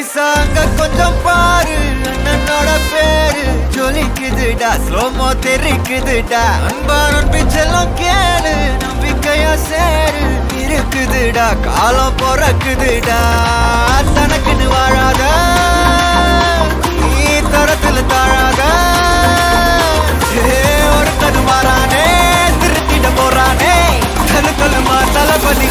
நைசாங்க கொஞ்சம் பாரு அண்ணனோட பேரு ஜொலிக்குதுடா ஸ்லோமோ தெரிக்குதுடா அன்பாரன் பிச்செல்லாம் கேளு நம்பிக்கையா சேரு இருக்குதுடா காலம் பொறக்குதுடா தனக்குன்னு வாழாத நீ தரத்துல தாழாத ஒருத்தது மாறானே திருத்திட போறானே தலுக்கலுமா தளபதி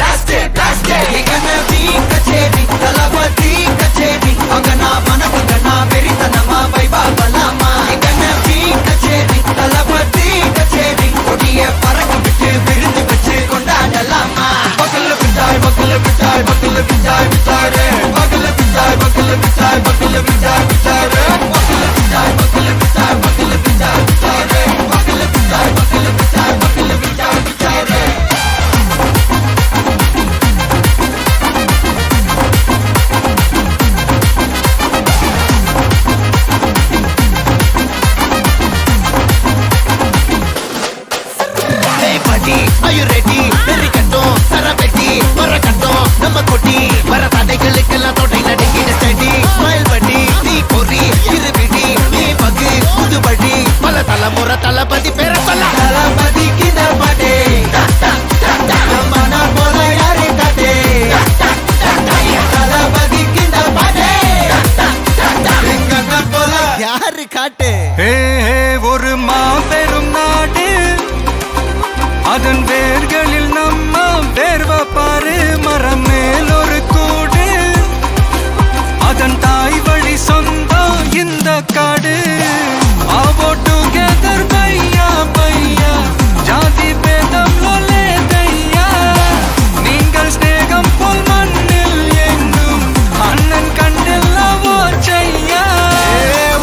கச்சேரி தளபதி கச்சேரி அங்கனா மனசுங்கனா வெறித்தனமா வைபா பலாமா கச்சேரி தளபதி கச்சேரி கொடிய பறக்க விட்டு விழுந்து வச்சு கொண்டாடலாமா பக்கல்ல பிட்டாய் பக்கல்ல பிட்டாய் பக்கல்ல பிட்டாய் பிட்டாரே பக்கல்ல பிட்டாய் பக்கல்ல பிட்டாய் பக்கல்ல பிட்டாய் பிட்டாரே பக்கல்ல பிட்டாய் பக்கல்ல பிட்டாய் பக்கல்ல பிட்டாய் பிட்டாரே பக்கல்ல பிட்டாய் பக்கல்ல பிட்டாய் பக்கல்ல பிட்டாய் பிட்டாரே Are you ready? Very கட்டும் சரபெட்டி வர கட்டும் நம்ம கொட்டி வர தடைகளுக்கெல்லாம் தொட்டை நடுங்கிட ஸ்டடி ஸ்மைல் பண்ணி நீ பொறி இருவிடி நீ பகு புதுபடி பல தலைமுறை தளபதி பேர சொல்ல தளபதி கித பாட்டே மனா போல யாரே காட்டே தளபதி கித பாட்டே எங்க போல யாரு காட்டே ஒரு மாபெரும் நாடு அதன் வேர்களில் நம்ம வேர்வ பாரு மரம் மேல் ஒரு கூடு அதன் தாய் வழி சொந்தம் இந்த காடு ஆவோ டுகெதர் பையா பையா ஜாதி பேதம் லோலே தையா நீங்கள் ஸ்நேகம் போல் மண்ணில் எங்கும் அண்ணன் கண்டெல்லாவோ செய்யா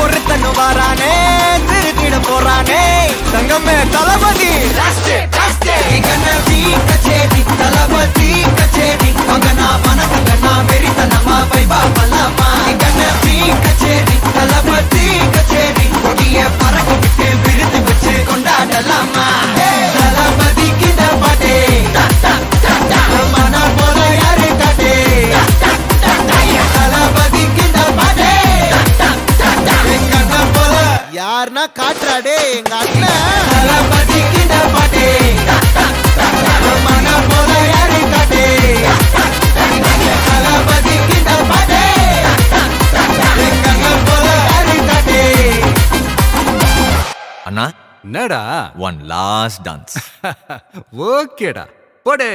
ஒருத்தனு வாரானே திருத்திட போறானே தங்கமே தளபதி கச்சேரி தளபதி கச்சேரி அங்கனா மனசங்கனா வெறித்தனமா வைபா பலாமா கச்சேரி தளபதி கச்சேரி கொடிய பறக்க விட்டு விழுந்து வச்சு கொண்டாடலாமா தளபதி கிட்ட பாட்டே மன போல யாரு காட்டே தளபதி கிட்ட பாட்டே எங்க அண்ணன் போல யாருன்னா காட்டுறாடே எங்க அண்ணன் தளபதி கிட்ட பாட்டே அண்ணா என்னடா one last dance. ஓகேடா போடே.